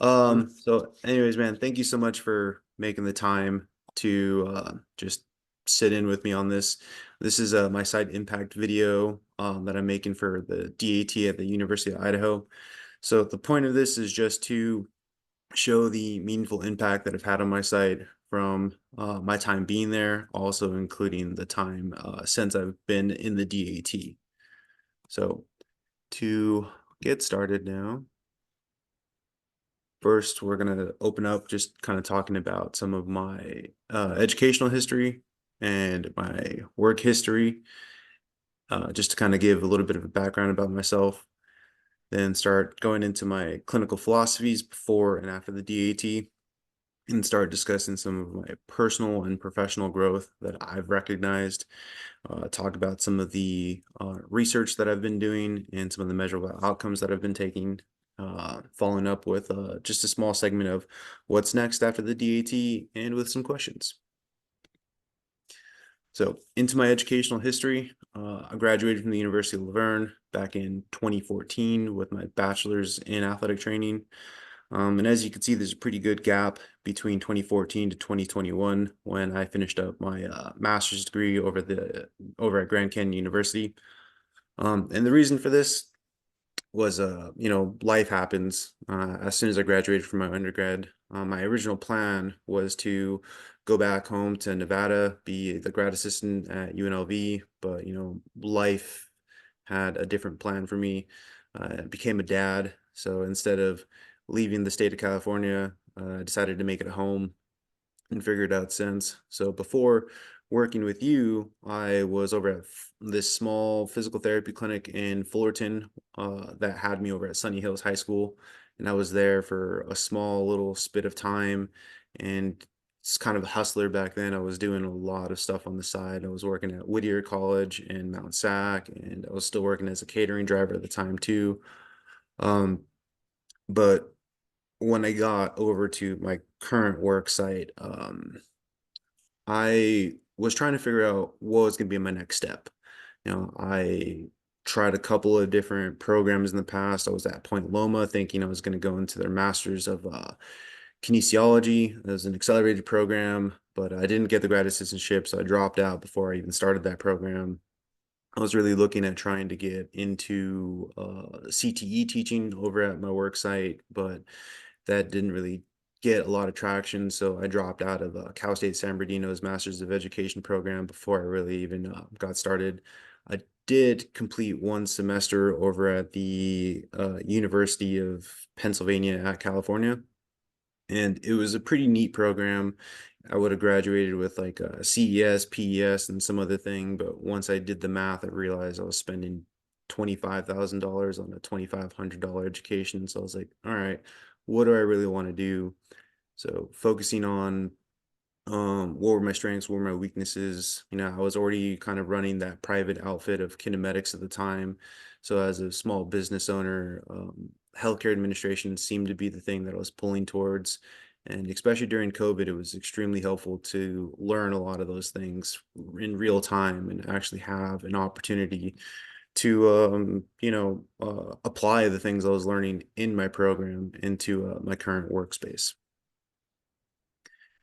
So anyways, man, thank you so much for making the time to just sit in with me on this. This is my side impact video that I'm making for the DAT at the University of Idaho. So the point of this is just to show the meaningful impact that I've had on my site from my time being there, also including the time since I've been in the DAT. So to get started now. First, we're going to open up just kind of talking about some of my educational history and my work history, just to kind of give a little bit of a background about myself. Then start going into my clinical philosophies before and after the DAT, and start discussing some of my personal and professional growth that I've recognized. Talk about some of the research that I've been doing and some of the measurable outcomes that I've been taking. Following up with just a small segment of what's next after the DAT and with some questions. So into my educational history, I graduated from the University of Laverne back in 2014 with my bachelor's in athletic training. And as you can see, there's a pretty good gap between 2014 to 2021 when I finished up my master's degree over at Grand Canyon University. And the reason for this was, life happens. As soon as I graduated from my undergrad, my original plan was to go back home to Nevada, be the grad assistant at UNLV, but, life had a different plan for me. I became a dad. So instead of leaving the state of California, I decided to make it home and figured out since. So before working with you, I was over at this small physical therapy clinic in Fullerton that had me over at Sunny Hills High School. And I was there for a small little spit of time. And it's kind of a hustler back then. I was doing a lot of stuff on the side. I was working at Whittier College in Mount Sac, and I was still working as a catering driver at the time too. But when I got over to my current work site, I was trying to figure out what was going to be my next step. I tried a couple of different programs in the past. I was at Point Loma thinking I was going to go into their master's of kinesiology. It was an accelerated program, but I didn't get the grad assistantship, so I dropped out before I even started that program. I was really looking at trying to get into CTE teaching over at my work site, but that didn't really get a lot of traction. So I dropped out of Cal State San Bernardino's Masters of Education program before I really even got started. I did complete one semester over at the University of Pennsylvania at California, and it was a pretty neat program. I would have graduated with like a CES, PES, and some other thing, but once I did the math, I realized I was spending $25,000 on a $2,500 education. So I was like, all right, what do I really want to do? So focusing on what were my strengths, what were my weaknesses. I was already kind of running that private outfit of kinematics at the time. So as a small business owner, healthcare administration seemed to be the thing that I was pulling towards. And especially during COVID, it was extremely helpful to learn a lot of those things in real time and actually have an opportunity to, apply the things I was learning in my program into my current workspace.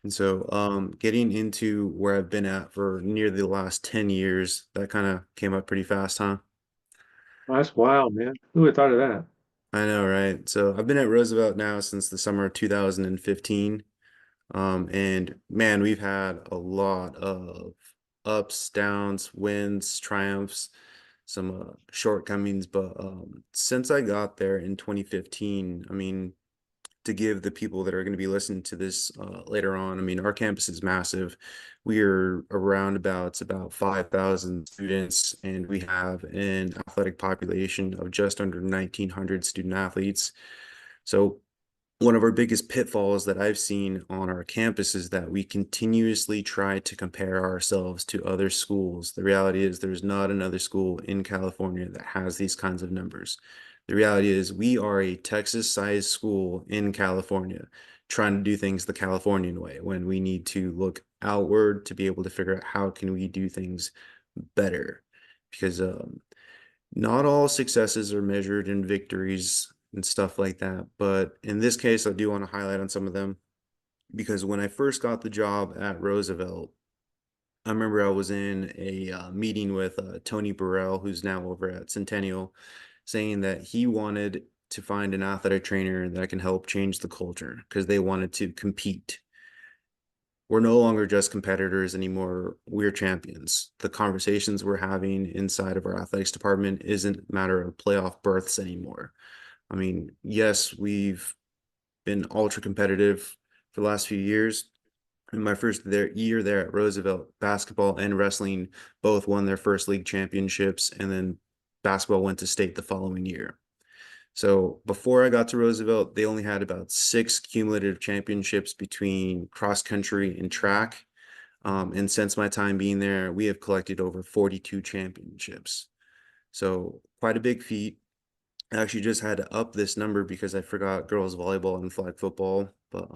And so, getting into where I've been at for nearly the last 10 years, that kind of came up pretty fast, huh? Oh, that's wild, man. Who would have thought of that? I know, right? So I've been at Roosevelt now since the summer of 2015. And man, we've had a lot of ups, downs, wins, triumphs, some shortcomings. But since I got there in 2015, I mean, to give the people that are going to be listening to this later on. I mean, our campus is massive. We are around about 5,000 students, and we have an athletic population of just under 1,900 student athletes. So one of our biggest pitfalls that I've seen on our campus is that we continuously try to compare ourselves to other schools. The reality is there's not another school in California that has these kinds of numbers. The reality is we are a Texas-sized school in California trying to do things the Californian way when we need to look outward to be able to figure out how can we do things better. Because not all successes are measured in victories, and stuff like that. But in this case, I do want to highlight on some of them because when I first got the job at Roosevelt, I remember I was in a meeting with Tony Burrell, who's now over at Centennial, saying that he wanted to find an athletic trainer that can help change the culture because they wanted to compete. We're no longer just competitors anymore. We're champions. The conversations we're having inside of our athletics department isn't a matter of playoff berths anymore. I mean, yes, we've been ultra competitive for the last few years. In my year there at Roosevelt, basketball and wrestling both won their first league championships, and then basketball went to state the following year. So before I got to Roosevelt, they only had about six cumulative championships between cross country and track. And since my time being there, we have collected over 42 championships. So quite a big feat. I actually just had to up this number because I forgot girls volleyball and flag football. But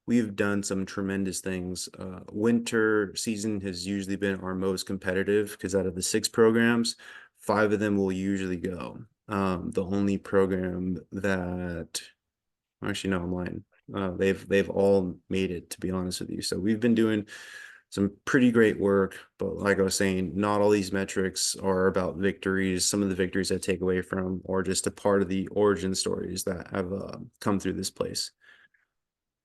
we've done some tremendous things. Winter season has usually been our most competitive because out of the six programs, five of them will usually go. The only program that actually no, I'm lying. They've all made it, to be honest with you. So we've been doing some pretty great work, but like I was saying, not all these metrics are about victories. Some of the victories I take away from are just a part of the origin stories that have come through this place.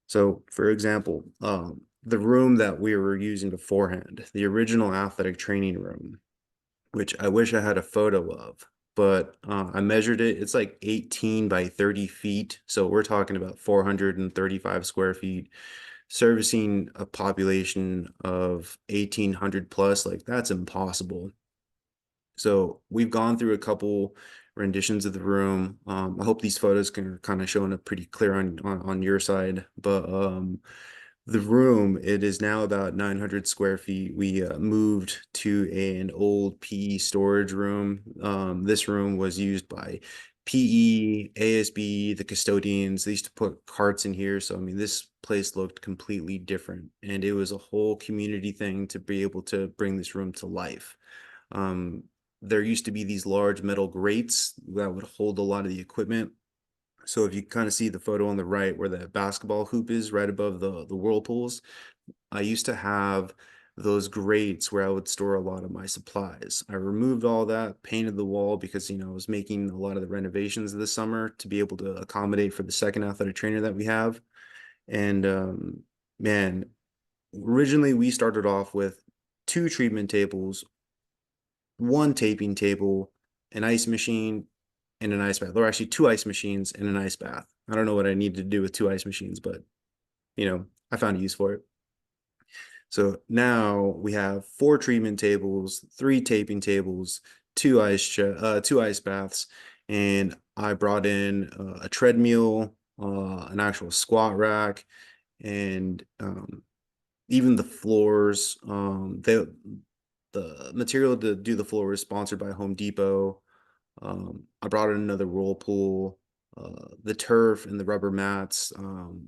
So, for example, the room that we were using beforehand, the original athletic training room, which I wish I had a photo of, but I measured it. It's like 18 by 30 feet. So we're talking about 435 square feet, servicing a population of 1,800 plus. Like that's impossible. So we've gone through a couple renditions of the room. I hope these photos can kind of showing up pretty clear on your side, but the room, it is now about 900 square feet. We moved to an old PE storage room. This room was used by PE, ASB, the custodians. They used to put carts in here. So, I mean, this place looked completely different. And it was a whole community thing to be able to bring this room to life. Um, there used to be these large metal grates that would hold a lot of the equipment. So if you kind of see the photo on the right where the basketball hoop is right above the whirlpools, I used to have those grates where I would store a lot of my supplies. I removed all that, painted the wall because, I was making a lot of the renovations this summer to be able to accommodate for the second athletic trainer that we have. And man, originally we started off with two treatment tables, one taping table, an ice machine, and an ice bath. Or actually two ice machines and an ice bath. I don't know what I need to do with two ice machines, but I found a use for it. So now we have four treatment tables, three taping tables, two ice baths, and I brought in a treadmill, an actual squat rack, and even the floors. The material to do the floor is sponsored by Home Depot. I brought in another whirlpool. The turf and the rubber mats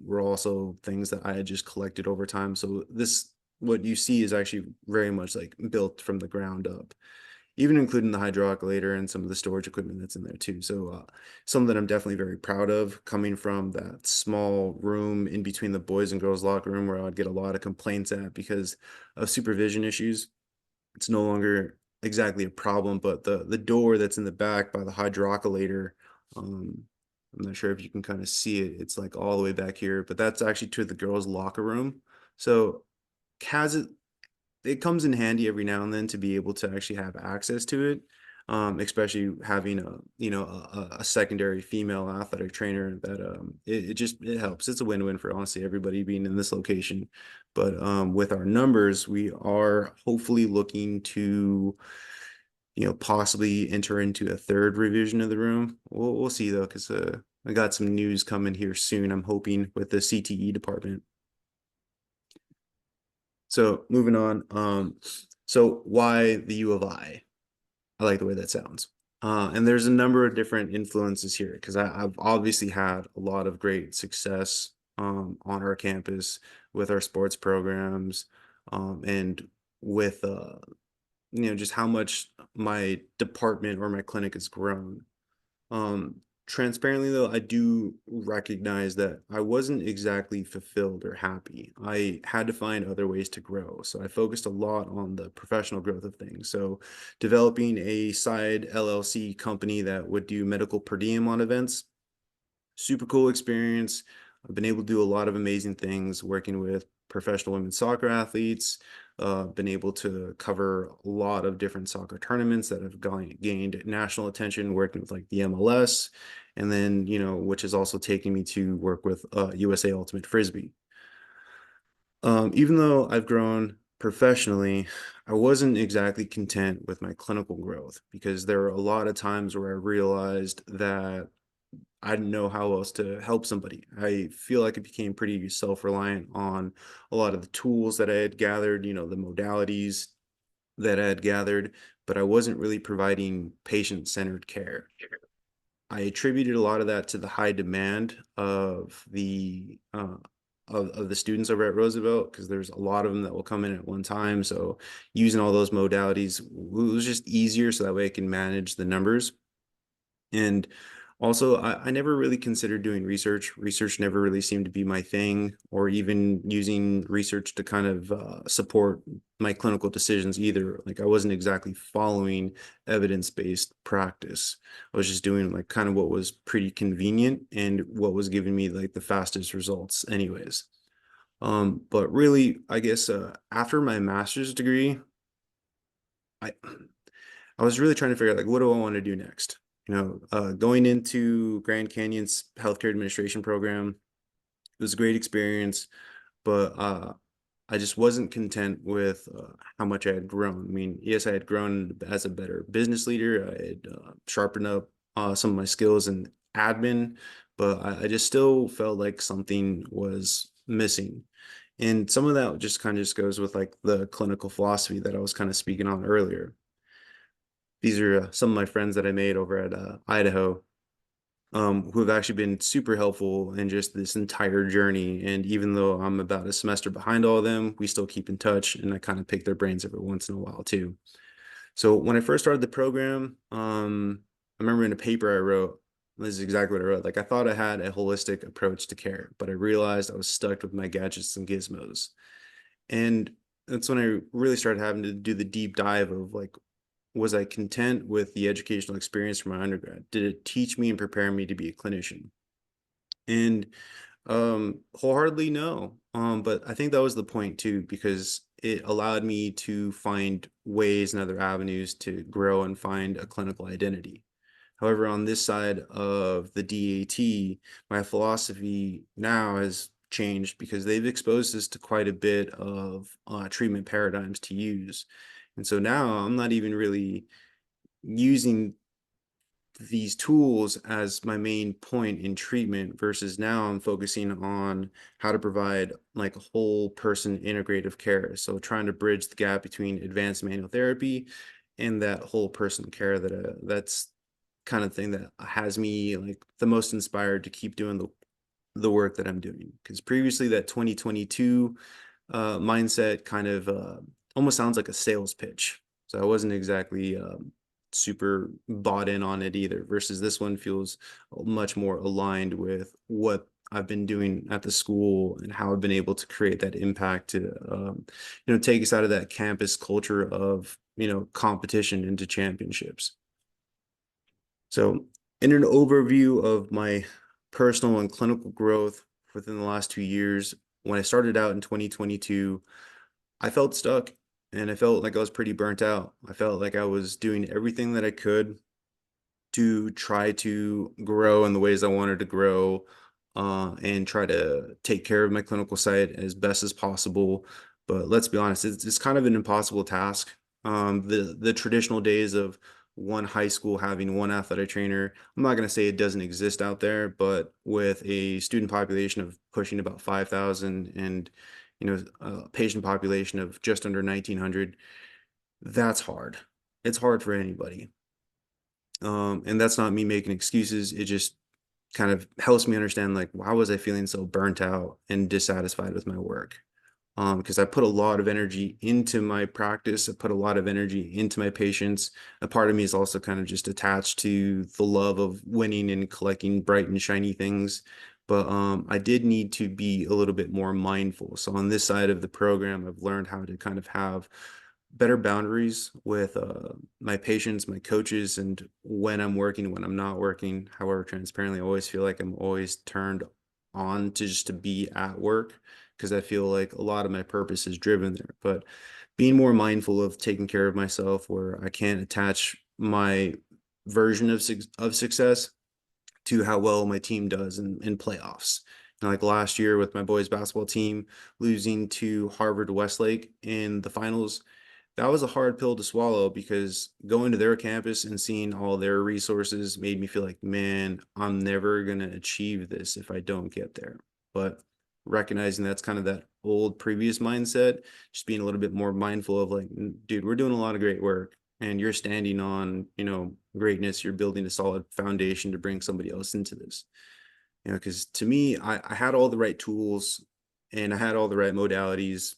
were also things that I had just collected over time. So what you see is actually very much like built from the ground up, even including the hydrocculator and some of the storage equipment that's in there too. So something that I'm definitely very proud of, coming from that small room in between the boys and girls locker room where I'd get a lot of complaints at because of supervision issues. It's no longer exactly a problem, but the door that's in the back by the hydrocculator, um, I'm not sure if you can kind of see it. It's like all the way back here, but that's actually to the girls' locker room. So has it comes in handy every now and then to be able to actually have access to it. Especially having a secondary female athletic trainer that it helps. It's a win-win for honestly everybody being in this location. But with our numbers, we are hopefully looking to possibly enter into a third revision of the room. We'll see though, because I got some news coming here soon. I'm hoping with the CTE department. So moving on. So why the U of I? I like the way that sounds. And there's a number of different influences here because I've obviously had a lot of great success on our campus with our sports programs and with just how much my department or my clinic has grown. Transparently though, I do recognize that I wasn't exactly fulfilled or happy. I had to find other ways to grow. So I focused a lot on the professional growth of things. So developing a side LLC company that would do medical per diem on events. Super cool experience. I've been able to do a lot of amazing things working with professional women's soccer athletes. Been able to cover a lot of different soccer tournaments that have gained national attention, working with like the MLS, and then which is also taking me to work with USA Ultimate Frisbee. Even though I've grown professionally, I wasn't exactly content with my clinical growth because there were a lot of times where I realized that I didn't know how else to help somebody. I feel like I became pretty self-reliant on a lot of the tools that I had gathered, the modalities that I had gathered, but I wasn't really providing patient-centered care. I attributed a lot of that to the high demand of the students over at Roosevelt because there's a lot of them that will come in at one time. So using all those modalities was just easier so that way I can manage the numbers. And also, I never really considered doing research. Research never really seemed to be my thing, or even using research to kind of support my clinical decisions either. Like I wasn't exactly following evidence-based practice. I was just doing like kind of what was pretty convenient and what was giving me like the fastest results anyways. But really, I guess after my master's degree, I I was really trying to figure out like what do I want to do next? Going into Grand Canyon's healthcare administration program, it was a great experience, but I just wasn't content with how much I had grown. I mean, yes, I had grown as a better business leader. I had sharpened up some of my skills in admin, but I just still felt like something was missing. And some of that just kind of just goes with like the clinical philosophy that I was kind of speaking on earlier. These are some of my friends that I made over at Idaho, who have actually been super helpful in just this entire journey. And even though I'm about a semester behind all of them, we still keep in touch, and I kind of pick their brains every once in a while too. So when I first started the program, I remember in a paper I wrote, this is exactly what I wrote. Like I thought I had a holistic approach to care, but I realized I was stuck with my gadgets and gizmos. And that's when I really started having to do the deep dive of like, was I content with the educational experience from my undergrad? Did it teach me and prepare me to be a clinician? And wholeheartedly no. But I think that was the point too, because it allowed me to find ways and other avenues to grow and find a clinical identity. However, on this side of the DAT, my philosophy now has changed because they've exposed us to quite a bit of treatment paradigms to use. And so now I'm not even really using these tools as my main point in treatment versus now I'm focusing on how to provide like a whole person integrative care. So trying to bridge the gap between advanced manual therapy and that whole person care that's kind of thing that has me like the most inspired to keep doing the work that I'm doing. Because previously that 2022 mindset kind of almost sounds like a sales pitch. So I wasn't exactly super bought in on it either, versus this one feels much more aligned with what I've been doing at the school and how I've been able to create that impact to, take us out of that campus culture of, competition into championships. So, in an overview of my personal and clinical growth within the last 2 years, when I started out in 2022, I felt stuck and I felt like I was pretty burnt out. I felt like I was doing everything that I could to try to grow in the ways I wanted to grow, and try to take care of my clinical site as best as possible. But let's be honest, it's kind of an impossible task. The traditional days of one high school having one athletic trainer, I'm not going to say it doesn't exist out there, but with a student population of pushing about 5,000 and a patient population of just under 1,900, that's hard. It's hard for anybody. And that's not me making excuses. It just kind of helps me understand like why was I feeling so burnt out and dissatisfied with my work. because I put a lot of energy into my practice. I put a lot of energy into my patients. A part of me is also kind of just attached to the love of winning and collecting bright and shiny things. But I did need to be a little bit more mindful. So on this side of the program, I've learned how to kind of have better boundaries with my patients, my coaches, and when I'm working, when I'm not working. However, transparently, I always feel like I'm always turned on to just to be at work because I feel like a lot of my purpose is driven there. But being more mindful of taking care of myself, where I can't attach my version of success to how well my team does in playoffs. Like last year with my boys basketball team losing to Harvard Westlake in the finals, that was a hard pill to swallow because going to their campus and seeing all their resources made me feel like, man, I'm never going to achieve this if I don't get there. But recognizing that's kind of that old previous mindset, just being a little bit more mindful of like, dude, we're doing a lot of great work and you're standing on, greatness. You're building a solid foundation to bring somebody else into this. Because to me, I had all the right tools and I had all the right modalities.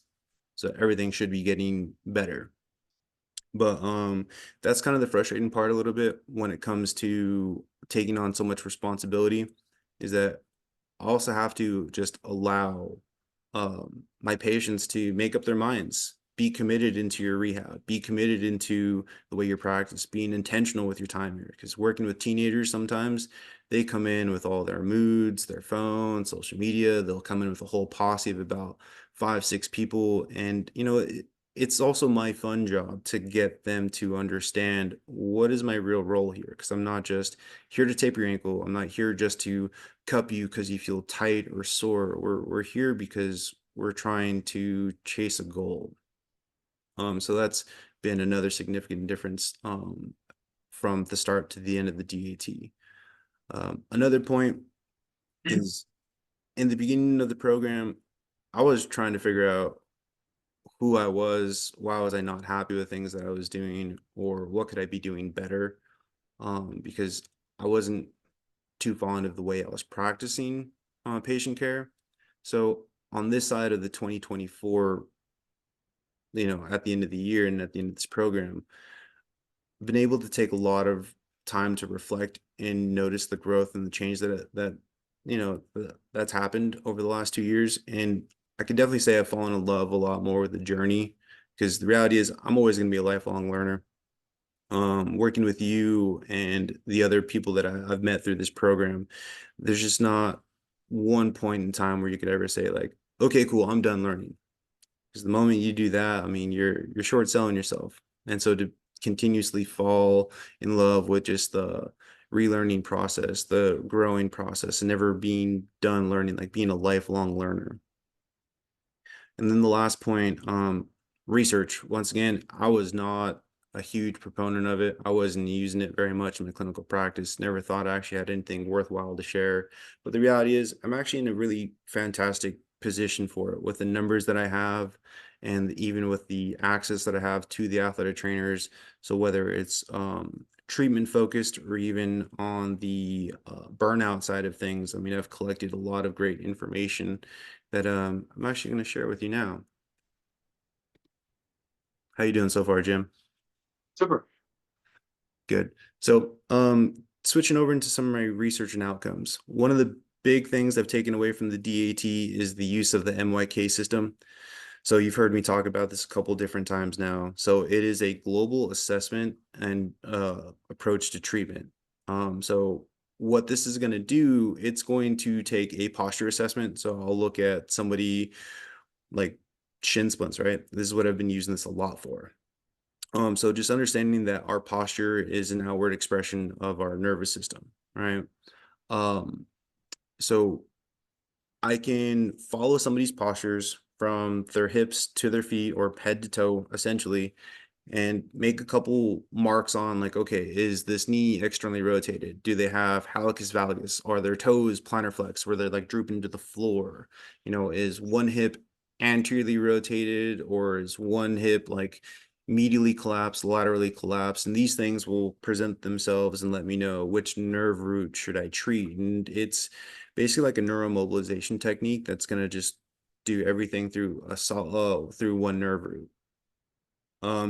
So everything should be getting better. But that's kind of the frustrating part a little bit when it comes to taking on so much responsibility is that I also have to just allow my patients to make up their minds, be committed into your rehab, be committed into the way you practice, being intentional with your time here. Because working with teenagers, sometimes they come in with all their moods, their phone, social media. They'll come in with a whole posse of about five, six people. And, it's also my fun job to get them to understand what is my real role here. Because I'm not just here to tape your ankle. I'm not here just to cup you because you feel tight or sore. We're here because we're trying to chase a goal. So that's been another significant difference from the start to the end of the DAT. Another point is in the beginning of the program, I was trying to figure out who I was, why was I not happy with things that I was doing, or what could I be doing better? Because I wasn't too fond of the way I was practicing patient care. So on this side of the 2024, at the end of the year and at the end of this program, I've been able to take a lot of time to reflect and notice the growth and the change that's happened over the last 2 years. And I can definitely say I've fallen in love a lot more with the journey because the reality is I'm always going to be a lifelong learner. Working with you and the other people that I've met through this program, there's just not one point in time where you could ever say like, okay, cool, I'm done learning. Because the moment you do that, I mean, you're short selling yourself. And so to continuously fall in love with just the relearning process, the growing process, and never being done learning, like being a lifelong learner. And then the last point, research. Once again, I was not a huge proponent of it. I wasn't using it very much in my clinical practice. Never thought I actually had anything worthwhile to share. But the reality is, I'm actually in a really fantastic position for it with the numbers that I have and even with the access that I have to the athletic trainers. So whether it's treatment focused or even on the burnout side of things, I mean, I've collected a lot of great information that I'm actually going to share with you now. How you doing so far, Jim? Super. Good. So, switching over into some of my research and outcomes. One of the big things I've taken away from the DAT is the use of the MYK system. So you've heard me talk about this a couple different times now. So it is a global assessment and approach to treatment. So what this is going to do, it's going to take a posture assessment. So I'll look at somebody like shin splints, right? This is what I've been using this a lot for. So just understanding that our posture is an outward expression of our nervous system, right? Um, so I can follow somebody's postures from their hips to their feet or head to toe, essentially, and make a couple marks on like, okay, is this knee externally rotated? Do they have hallucis valgus? Are their toes plantar flex where they're like drooping to the floor? Is one hip anteriorly rotated or is one hip like medially collapsed, laterally collapsed? And these things will present themselves and let me know which nerve root should I treat. And it's basically like a neuromobilization technique that's going to just do everything through one nerve root.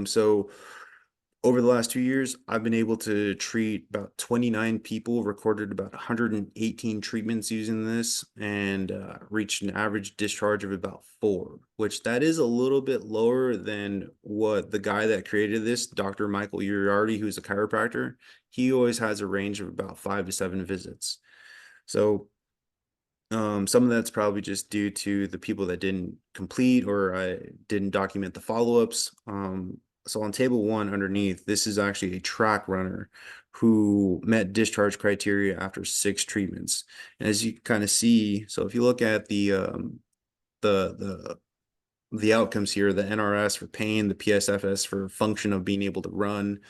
So over the last 2 years, I've been able to treat about 29 people, recorded about 118 treatments using this, and reached an average discharge of about 4, which that is a little bit lower than what the guy that created this, Dr. Michael Uriarty, who's a chiropractor, he always has a range of about 5 to 7 visits. So some of that's probably just due to the people that didn't complete or I didn't document the follow-ups. So on table 1 underneath, this is actually a track runner who met discharge criteria after 6 treatments. And as you kind of see, so if you look at the the the outcomes here, the NRS for pain, the PSFS for function of being able to run.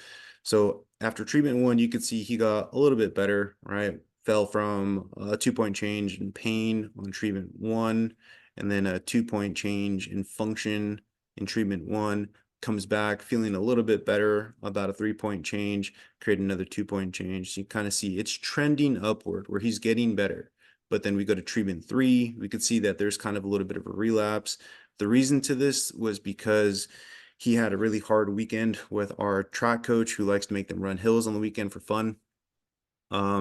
So after treatment 1, you could see he got a little bit better, right? Fell from a 2-point change in pain on treatment 1, and then a 2-point change in function in treatment 1, comes back feeling a little bit better, about a 3-point change, create another 2-point change. So you kind of see it's trending upward where he's getting better. But then we go to treatment 3, we could see that there's kind of a little bit of a relapse. The reason to this was because he had a really hard weekend with our track coach who likes to make them run hills on the weekend for fun.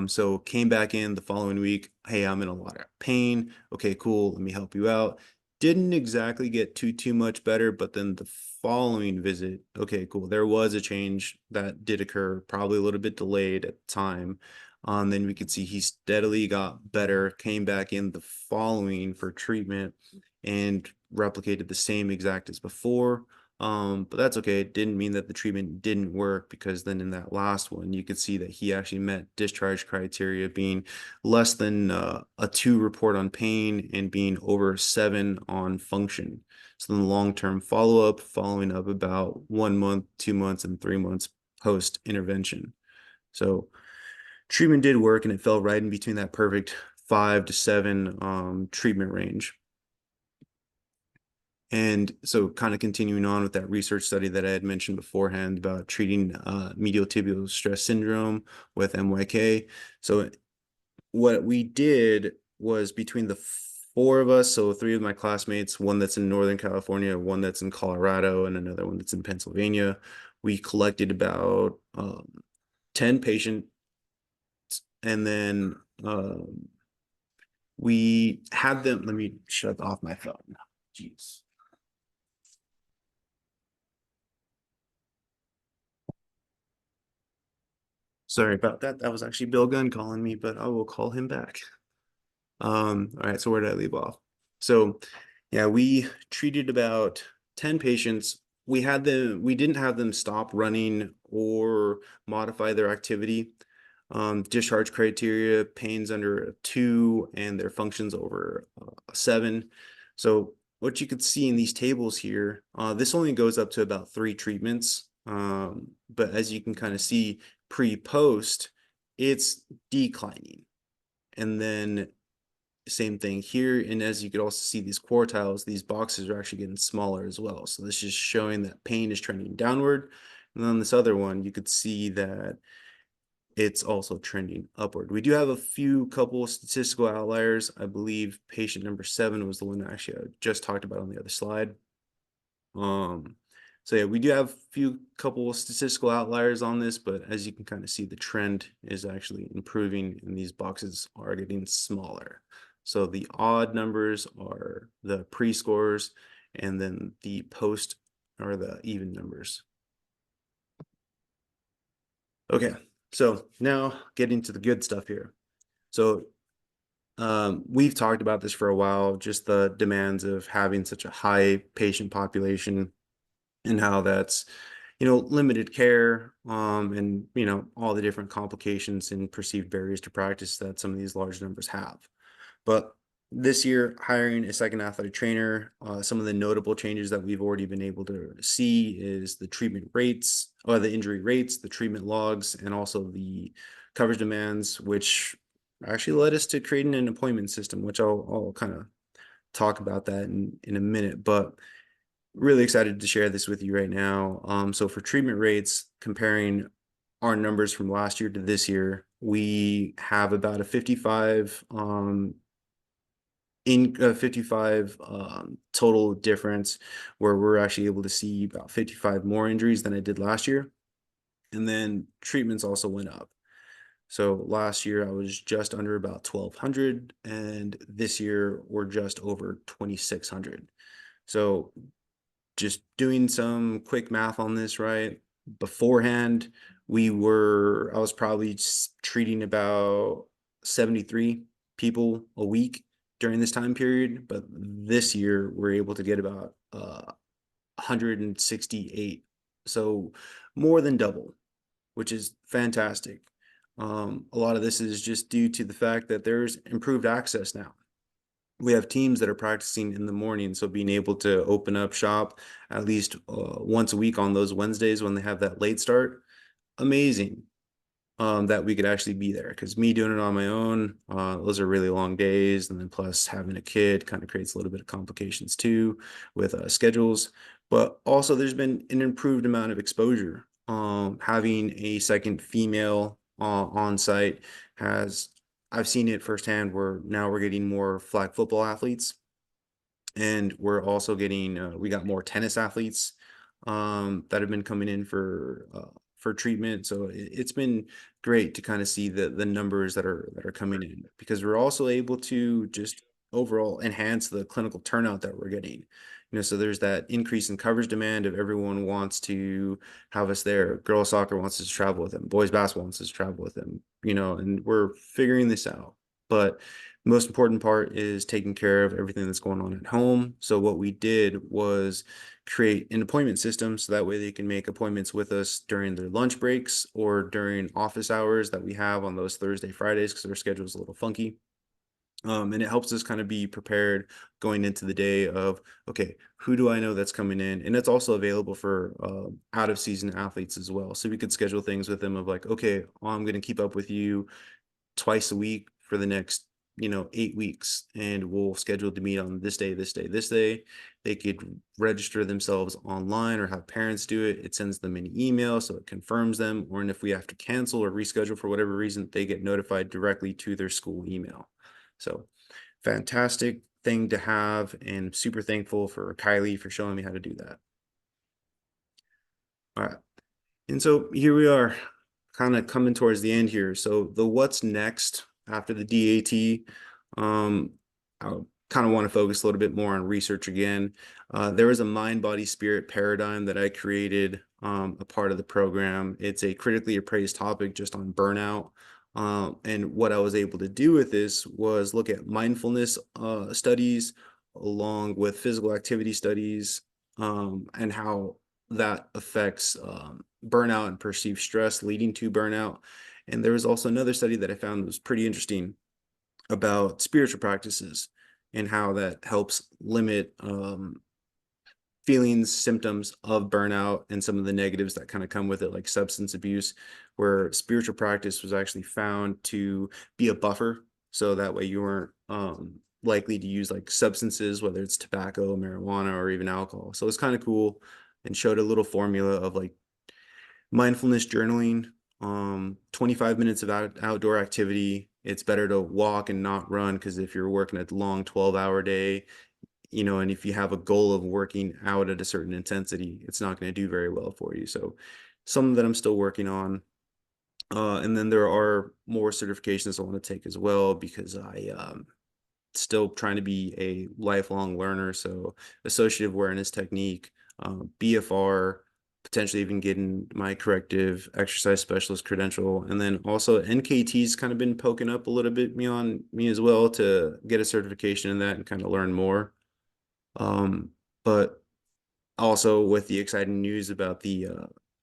So came back in the following week. Hey, I'm in a lot of pain. Okay, cool. Let me help you out. Didn't exactly get too much better, but then the following visit, okay, cool. There was a change that did occur, probably a little bit delayed at the time. Then we could see he steadily got better, came back in the following for treatment and replicated the same exact as before. But that's okay. It didn't mean that the treatment didn't work, because then in that last one, you could see that he actually met discharge criteria, being less than a 2 report on pain and being over 7 on function. So then the long-term follow-up, following up about 1 month, 2 months, and 3 months post intervention. So treatment did work, and it fell right in between that perfect 5 to 7 treatment range. And so kind of continuing on with that research study that I had mentioned beforehand about treating medial tibial stress syndrome with MYK. So what we did was, between the 4 of us, so 3 of my classmates, one that's in Northern California, one that's in Colorado, and another one that's in Pennsylvania, we collected about 10 patients, and then we had them, let me shut off my phone. Jeez. Sorry about that. That was actually Bill Gunn calling me, but I will call him back. All right, so where did I leave off? So yeah, we treated about 10 patients. We didn't have them stop running or modify their activity. Discharge criteria, pains under a 2 and their functions over a 7. So what you could see in these tables here, this only goes up to about 3 treatments. But as you can kind of see, pre-post, it's declining. And then same thing here. And as you could also see, these quartiles, these boxes are actually getting smaller as well. So this is showing that pain is trending downward. And then this other one, you could see that it's also trending upward. We do have a couple of statistical outliers. I believe patient number 7 was the one that actually I just talked about on the other slide. So yeah, we do have a couple of statistical outliers on this, but as you can kind of see, the trend is actually improving and these boxes are getting smaller. So the odd numbers are the pre-scores, and then the post are the even numbers. Okay, so now getting to the good stuff here. So we've talked about this for a while, just the demands of having such a high patient population and how that's, limited care, and, all the different complications and perceived barriers to practice that some of these large numbers have. But this year, hiring a second athletic trainer, some of the notable changes that we've already been able to see is the treatment rates, or the injury rates, the treatment logs, and also the coverage demands, which actually led us to creating an appointment system, which I'll kind of talk about that in a minute. But really excited to share this with you right now. So for treatment rates, comparing our numbers from last year to this year, we have about a 55 in 55 total difference, where we're actually able to see about 55 more injuries than I did last year. And then treatments also went up. So last year I was just under about 1,200, and this year we're just over 2,600. So just doing some quick math on this, right? Beforehand, I was probably treating about 73 people a week during this time period, but this year we're able to get about 168. So more than double, which is fantastic. A lot of this is just due to the fact that there's improved access now. We have teams that are practicing in the morning, so being able to open up shop at least once a week on those Wednesdays when they have that late start, amazing. That we could actually be there, because me doing it on my own, those are really long days, and then plus having a kid kind of creates a little bit of complications too with schedules. But also there's been an improved amount of exposure. Having a second female on site has I've seen it firsthand, where now we're getting more flag football athletes, and we're also getting we got more tennis athletes that have been coming in for treatment. So it's been great to kind of see the numbers that are coming in, because we're also able to just overall enhance the clinical turnout that we're getting. So there's that increase in coverage demand of everyone wants to have us there. Girls soccer wants us to travel with them. Boys basketball wants us to travel with them. And we're figuring this out. But the most important part is taking care of everything that's going on at home. So what we did was create an appointment system, so that way they can make appointments with us during their lunch breaks or during office hours that we have on those Thursday, Fridays, because our schedule is a little funky. And it helps us kind of be prepared going into the day of, okay, who do I know that's coming in? And it's also available for out of season athletes as well. So we could schedule things with them of like, okay, I'm going to keep up with you twice a week for the next 8 weeks, and we'll schedule to meet on this day, this day, this day. They could register themselves online or have parents do it. It sends them an email, so it confirms them, or if we have to cancel or reschedule for whatever reason, they get notified directly to their school email. So fantastic thing to have, and super thankful for Kylie for showing me how to do that. All right. And so here we are, kind of coming towards the end here. So the what's next after the DAT, I kind of want to focus a little bit more on research again. There was a mind, body, spirit paradigm that I created, a part of the program. It's a critically appraised topic just on burnout. And what I was able to do with this was look at mindfulness studies along with physical activity studies, and how that affects burnout and perceived stress leading to burnout. And there was also another study that I found was pretty interesting about spiritual practices and how that helps limit feelings, symptoms of burnout, and some of the negatives that kind of come with it, like substance abuse, where spiritual practice was actually found to be a buffer. So that way you weren't likely to use like substances, whether it's tobacco, marijuana, or even alcohol. So it's kind of cool, and showed a little formula of like mindfulness journaling, 25 minutes of outdoor activity. It's better to walk and not run, because if you're working a long 12-hour day, and if you have a goal of working out at a certain intensity, it's not going to do very well for you. So something that I'm still working on. And then there are more certifications I want to take as well, because I still trying to be a lifelong learner. So associative awareness technique, BFR, potentially even getting my corrective exercise specialist credential. And then also NKT's kind of been poking up a little bit on me as well, to get a certification in that and kind of learn more. But also with the exciting news about the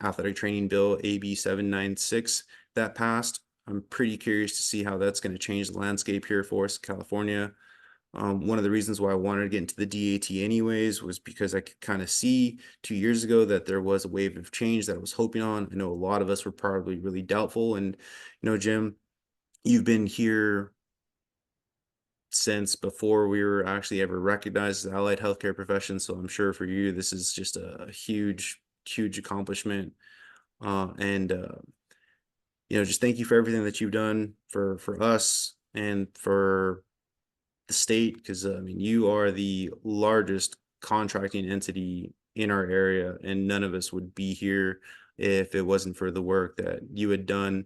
athletic training bill AB 796 that passed, I'm pretty curious to see how that's going to change the landscape here for us in California. One of the reasons why I wanted to get into the DAT anyways was because I could kind of see 2 years ago that there was a wave of change that I was hoping on. I know a lot of us were probably really doubtful. And, Jim, you've been here since before we were actually ever recognized as allied healthcare professions. So I'm sure for you, this is just a huge, huge accomplishment. And just thank you for everything that you've done for us, and for the state, because I mean, you are the largest contracting entity in our area, and none of us would be here if it wasn't for the work that you had done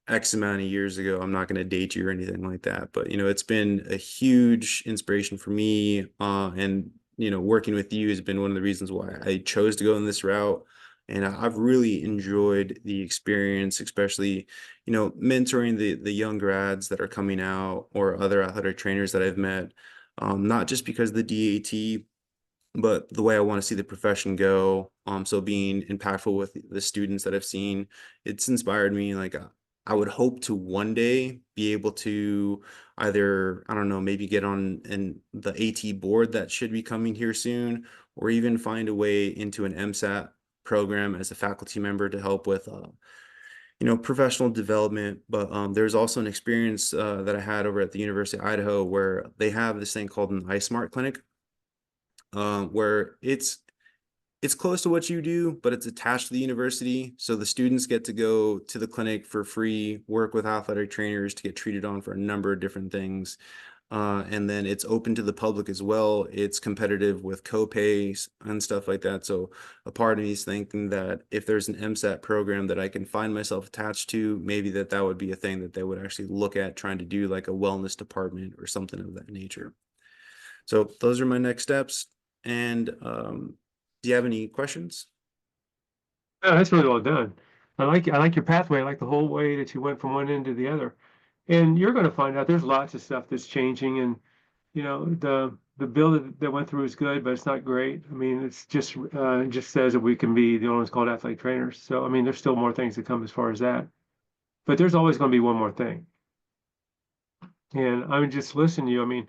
X amount of years ago. I'm not going to date you or anything like that, but it's been a huge inspiration for me, and working with you has been one of the reasons why I chose to go in this route. And I've really enjoyed the experience, especially mentoring the young grads that are coming out or other athletic trainers that I've met, not just because of the DAT, but the way I want to see the profession go. So being impactful with the students that I've seen, it's inspired me. Like I would hope to one day be able to either, I don't know, maybe get on the AT board that should be coming here soon, or even find a way into an MSAT program as a faculty member to help with professional development. But there's also an experience that I had over at the University of Idaho where they have this thing called an iSmart clinic, where it's close to what you do, but it's attached to the university. So the students get to go to the clinic for free, work with athletic trainers to get treated on for a number of different things. And then it's open to the public as well. It's competitive with co-pays and stuff like that. So a part of me is thinking that if there's an MSAT program that I can find myself attached to, maybe that would be a thing that they would actually look at trying to do, like a wellness department or something of that nature. So those are my next steps. And do you have any questions? Yeah, that's really well done. I like your pathway. I like the whole way that you went from one end to the other. And you're going to find out there's lots of stuff that's changing. And the bill that went through is good, but it's not great. I mean, it's just says that we can be the only ones called athletic trainers. So I mean, there's still more things to come as far as that. But there's always going to be one more thing. And I mean, just listen to you. I mean,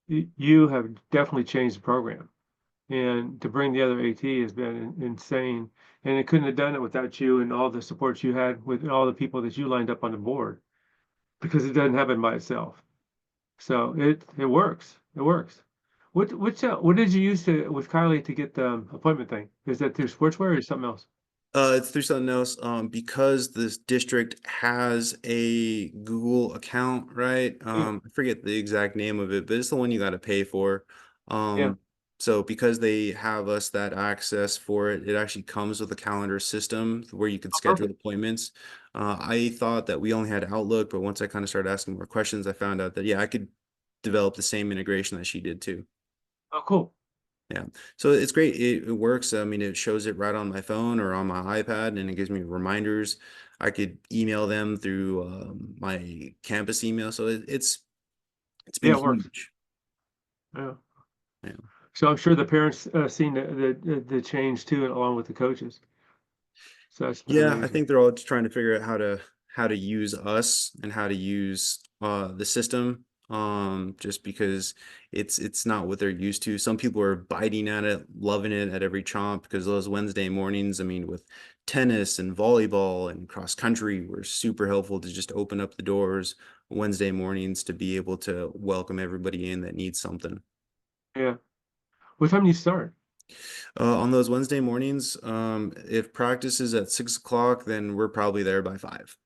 you have definitely changed the program. And to bring the other AT has been insane. And it couldn't have done it without you and all the support you had with all the people that you lined up on the board because it doesn't happen by itself. So it works. It works. What did you use to with Kylie to get the appointment thing? Is that through sportswear or something else? It's through something else. Because this district has a Google account, right? Yeah, I forget the exact name of it, but it's the one you got to pay for. yeah. So because they have us that access for it, it actually comes with a calendar system where you could Oh, schedule perfect. appointments. I thought that we only had Outlook, but once I kind of started asking more questions, I found out that yeah, I could develop the same integration that she did too. Oh, cool. Yeah. So it's great. It works. I mean, it shows it right on my phone or on my iPad and it gives me reminders. I could email them through my campus email. So it's been Yeah, it works. huge. Yeah. Yeah. So I'm sure the parents seen the change too, along with the coaches. So that's been Yeah, I amazing. think they're all just trying to figure out how to use us and how to use the system. Just because it's not what they're used to. Some people are biting at it, loving it at every chomp because those Wednesday mornings, I mean, with tennis and volleyball and cross country were super helpful to just open up the doors Wednesday mornings to be able to welcome everybody in that needs something. Yeah. What time do you start? On those Wednesday mornings, if practice is at 6 o'clock, then we're probably there by 5.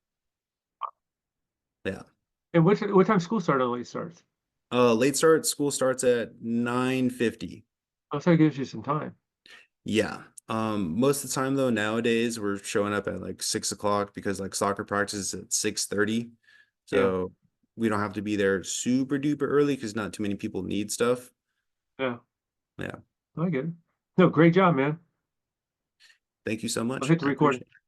Yeah. And what time school start on late starts? Late start, school starts at 9:50. Oh, so it gives you some time. Yeah. Most of the time though, nowadays we're showing up at like 6 o'clock because like soccer practice is at 6:30. Yeah. So we don't have to be there super duper early because not too many people need stuff. Yeah. Yeah. I get it. No, great job, man. Thank you so I'll much. hit the I record. appreciate it.